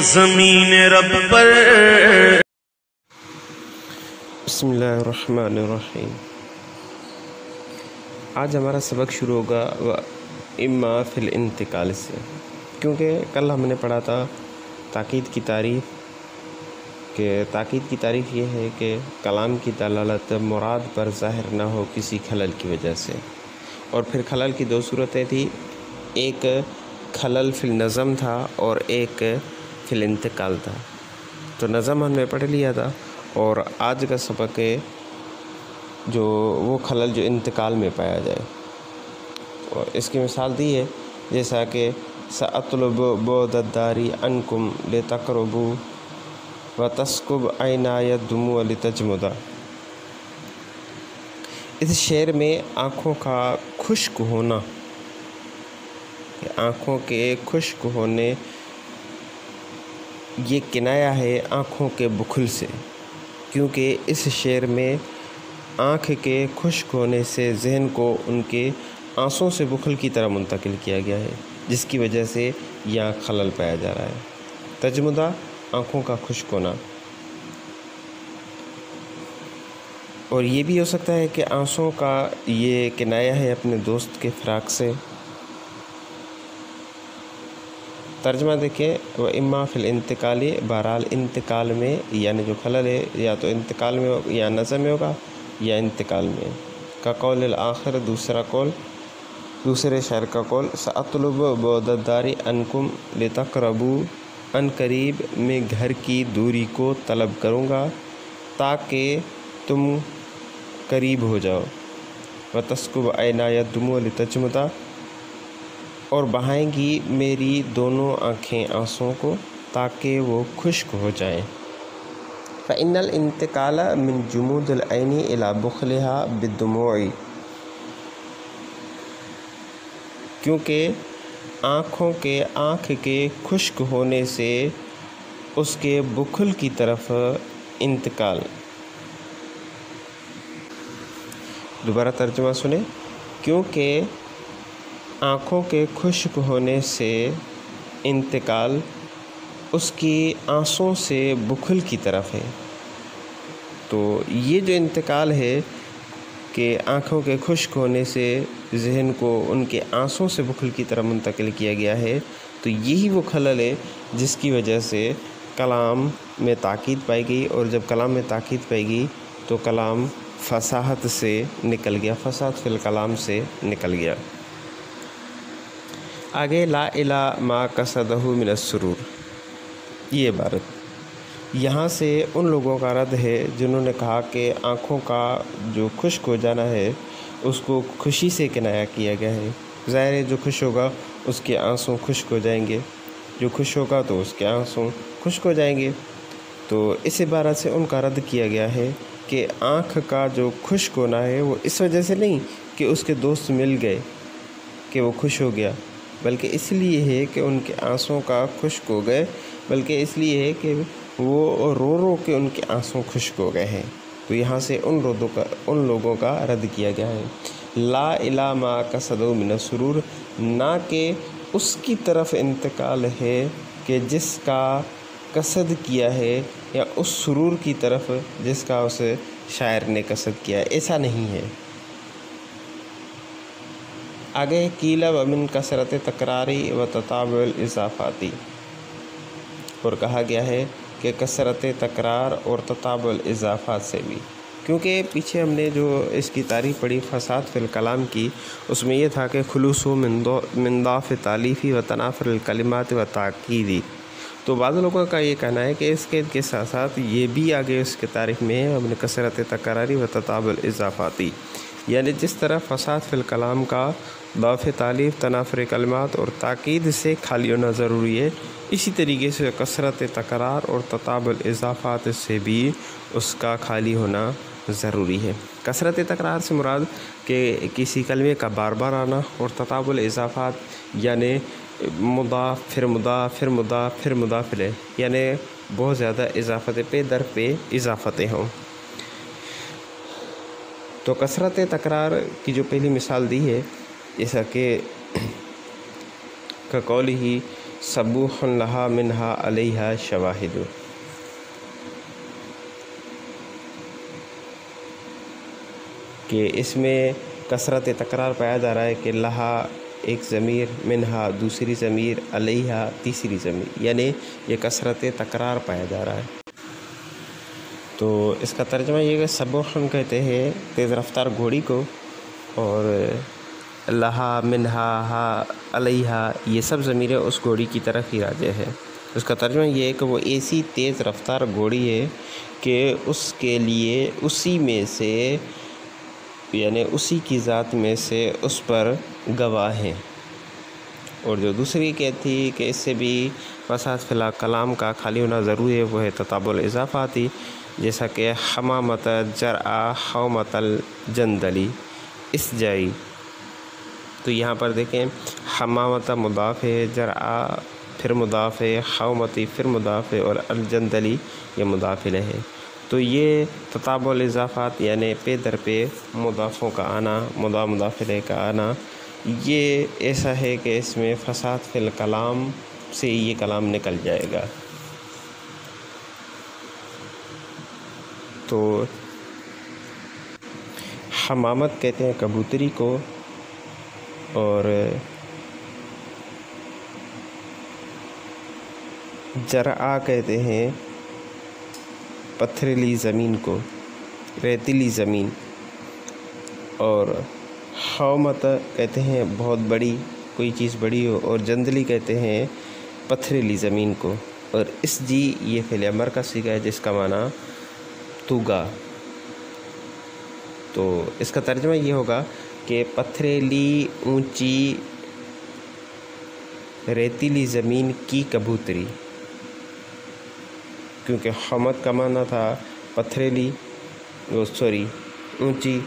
زمین رب پر۔ بسم اللہ الرحمن الرحیم۔ آج ہمارا سبق شروع ہوگا اما فی الانتقال سے، کیونکہ کل ہم نے پڑھا تھا تاکید کی تعریف، کہ تاکید کی تعریف یہ ہے کہ کلام کی دلالت مراد پر ظاہر نہ ہو کسی خلل کی وجہ سے، اور پھر خلل کی دو صورتیں تھیں، ایک خلل فی النظم تھا اور ایک فی الانتقال تھا۔ تو نظم ہم نے پڑھ لیا تھا، اور آج کا سبق ہے جو وہ خلل جو انتقال میں پایا جائے، اور اس کی مثال دی ہے جیسا کہ سأطلب بعد الدار عنکم لتقربوا وتسکب عینای الدموع لتجمدا۔ اس شعر میں آنکھوں کا خشک ہونا، آنکھوں کے خشک ہونے، یہ کنایا ہے آنکھوں کے بخل سے، کیونکہ اس شعر میں آنکھ کے خشک ہونے سے ذہن کو ان کے آنسوں سے بخل کی طرح منتقل کیا گیا ہے، جس کی وجہ سے یہاں خلل پایا جا رہا ہے۔ تجمدہ آنکھوں کا خشک ہونا، اور یہ بھی ہو سکتا ہے کہ آنسوں کا یہ کنایا ہے اپنے دوست کے فراق سے۔ ترجمہ دیکھیں، وہ اما فی الانتقال، بہرحال انتقال میں یعنی جو خلل ہے یا تو انتقال میں یا نظم میں ہوگا یا انتقال میں۔ کا قول الآخر، دوسرا قول، دوسرے شاعر کا قول، سأطلب بعد الدار عنکم لتقربوا، ان قریب میں گھر کی دوری کو طلب کروں گا تاکہ تم قریب ہو جاؤ۔ وتسکب عینای الدموع لتجمدا، اور بہائیں گی میری دونوں آنکھیں آنسوں کو تاکہ وہ خشک ہو جائیں۔ فإن الانتقال من جمود العین الی بخلها بالدموع، کیونکہ آنکھ کے خشک ہونے سے اس کے بخل کی طرف انتقال۔ دوبارہ ترجمہ سنیں، کیونکہ آنکھوں کے خشک ہونے سے انتقال اس کی آنسوں سے بخل کی طرف ہے۔ تو یہ جو انتقال ہے کہ آنکھوں کے خشک ہونے سے ذہن کو ان کے آنسوں سے بخل کی طرف منتقل کیا گیا ہے، تو یہی وہ خلل ہے جس کی وجہ سے کلام میں تاکید پائی گئی، اور جب کلام میں تاکید پائی گئی تو کلام فصاحت سے نکل گیا، فصاحت فی الکلام سے نکل گیا۔ آگے لا الی ما قصدہ من السرور، یہ عبارت یہاں سے ان لوگوں کا رد ہے جنہوں نے کہا کہ آنکھوں کا جو خشک ہو جانا ہے اس کو خوشی سے کنایا کیا گیا ہے۔ ظاہر ہے جو خوش ہوگا اس کے آنسوں خشک ہو جائیں گے، جو خوش ہوگا تو اس کے آنسوں خشک ہو جائیں گے۔ تو اس عبارت سے ان کا رد کیا گیا ہے کہ آنکھ کا جو خشک ہونا ہے وہ اس وجہ سے نہیں کہ اس کے دوست مل گئے کہ وہ خوش ہو گیا، بلکہ اس لیے ہے کہ ان کے آنسوں کا خشک ہو گئے، بلکہ اس لیے ہے کہ وہ رو رو کے ان کے آنسوں خشک ہو گئے ہیں۔ تو یہاں سے ان لوگوں کا رد کیا گیا ہے۔ لا الی ما قصدہ من السرور، نہ کہ اس کی طرف انتقال ہے کہ جس کا قصد کیا ہے، یا اس سرور کی طرف جس کا اس شاعر نے قصد کیا ہے، ایسا نہیں ہے۔ آگے قیل ومن کثرت تکراری و تتابع الاضافاتی، اور کہا گیا ہے کہ کثرت تکرار اور تتابع الاضافات سے بھی، کیونکہ پیچھے ہم نے جو اس کی تعریف پڑھی فساد فی الکلام کی، اس میں یہ تھا کہ خلوص من ضعف تالیفی و تنافر الکلمات و تاکیدی۔ تو بعض لوگوں کا یہ کہنا ہے کہ اس کے ساتھ ساتھ یہ بھی آگے اس کی تعریف میں ہے ومن کثرت تکراری و تتابع الاضافاتی، یعنی جس طرح فساد فی الکلام کا ضعف تالیف، تنافر کلمات اور تاکید سے خالی ہونا ضروری ہے، اسی طریقے سے کثرت تکرار اور تتابع الاضافات سے بھی اس کا خالی ہونا ضروری ہے۔ کثرت تکرار سے مراد کہ کسی کلمے کا بار بار آنا، اور تتابع الاضافات یعنی مضاف پھر مضاف پھر مضاف پھر مضاف الیہ، یعنی بہت زیادہ اضافتیں پہ در پہ اضافتیں ہوں۔ تو کثرت تکرار کی جو پہلی مثال دی ہے، جیسا کہ قول ہی صبوح لہا منہا علیہا شواہد، کہ اس میں کثرت تکرار پایا جا رہا ہے کہ لہا ایک ضمیر، منہا دوسری ضمیر، علیہا تیسری ضمیر، یعنی یہ کثرت تکرار پایا جا رہا ہے۔ تو اس کا ترجمہ یہ کہ صبوحن کہتے ہیں تیز رفتار گھوڑی کو، اور لہا منہا ہا علیہا یہ سب ضمیریں اس گھوڑی کی طرف ہی راجع ہے۔ اس کا ترجمہ یہ ہے کہ وہ ایسی تیز رفتار گھوڑی ہے کہ اس کے لیے اسی میں سے، یعنی اسی کی ذات میں سے اس پر گواہ ہیں۔ اور جو دوسری کہتی کہ اس سے بھی فساد فی الکلام کا خالی ہونا ضروری ہے، وہ ہے تطابع الاضافاتی، جیسا کہ حمامت جرآ حومت الجندلی اس جائی۔ تو یہاں پر دیکھیں حمامت مضاف ہے، جرآ پھر مضاف ہے، حومتی پھر مضاف ہے، اور الجندلی یہ مضاف الیہ ہے۔ تو یہ تطابع الاضافات یعنی پے در پہ مضافوں کا آنا، مضاف الیہ کا آنا، یہ ایسا ہے کہ اس میں فساد فی الکلام سے یہ کلام نکل جائے گا۔ تو حمامت کہتے ہیں کبوتری کو، اور جرآ کہتے ہیں پتھریلی زمین کو، ریتیلی زمین، اور حومت کہتے ہیں بہت بڑی، کوئی چیز بڑی ہو، اور جندلی کہتے ہیں پتھریلی زمین کو، اور اس جی یہ فعل امر کا صیغہ ہے جس کا معنی توگا۔ تو اس کا ترجمہ یہ ہوگا کہ پتھریلی اونچی ریتیلی زمین کی کبوتری، کیونکہ حمد کا معنی تھا پتھریلی اونچی،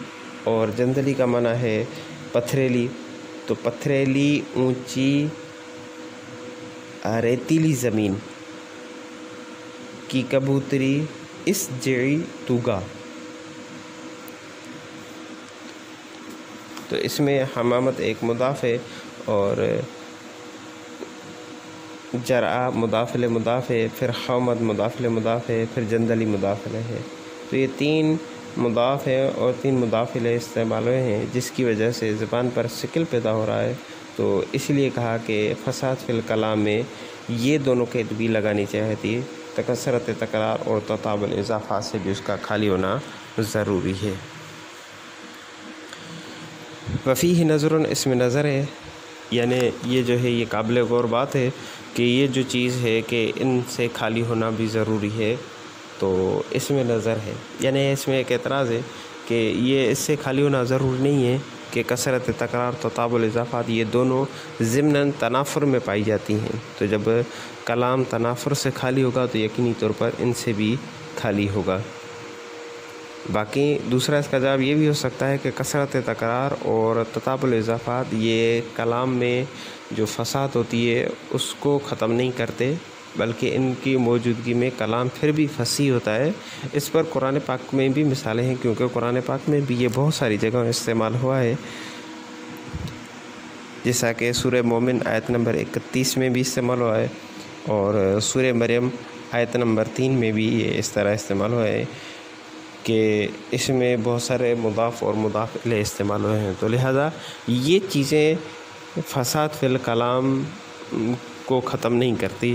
اور جندلی کا معنی ہے پتھریلی، تو پتھریلی اونچی ریتیلی زمین کی کبوتری اس جعی توگا۔ تو اس میں حمامت ایک مضاف ہے، اور جرآ مضاف الیہ مضاف ہے، پھر حومت مضاف الیہ مضاف ہے، پھر جندلی مضاف الیہ ہے۔ تو یہ تین مضاف ہیں اور تین مضاف الیہ استعمال ہوئے ہیں، جس کی وجہ سے زبان پر شکل پیدا ہو رہا ہے۔ تو اس لیے کہا کہ فساد فی الکلام میں یہ دونوں قید بھی لگانی چاہیے تھی، کثرت تکرار اور تطابع الاضافات سے بھی اس کا خالی ہونا ضروری ہے۔ وفیہ نظر، اس میں نظر ہے، یعنی یہ جو ہے یہ قابل غور بات ہے کہ یہ جو چیز ہے کہ ان سے خالی ہونا بھی ضروری ہے، تو اس میں نظر ہے، یعنی اس میں ایک اعتراض ہے کہ یہ اس سے خالی ہونا ضروری نہیں ہے کہ کثرت تکرار تطابع الاضافات یہ دونوں ضمناً تنافر میں پائی جاتی ہیں، تو جب کلام تنافر سے خالی ہوگا تو یقینی طور پر ان سے بھی خالی ہوگا۔ باقی دوسرا اس کا جواب یہ بھی ہو سکتا ہے کہ کثرت تکرار اور تطابع الاضافات یہ کلام میں جو فساد ہوتی ہے اس کو ختم نہیں کرتے، بلکہ ان کی موجودگی میں کلام پھر بھی فصیح ہوتا ہے۔ اس پر قرآن پاک میں بھی مثالیں ہیں، کیونکہ قرآن پاک میں بھی یہ بہت ساری جگہوں استعمال ہوا ہے، جیسا کہ سورہ مومن آیت نمبر 31 میں بھی استعمال ہوا ہے، اور سورہ مریم آیت نمبر 3 میں بھی یہ اس طرح استعمال ہوا ہے کہ اس میں بہت سارے مضاف اور مضاف الیہ استعمال ہوئے ہیں۔ تو لہذا یہ چیزیں فساد فی الکلام کو ختم نہیں کرتی،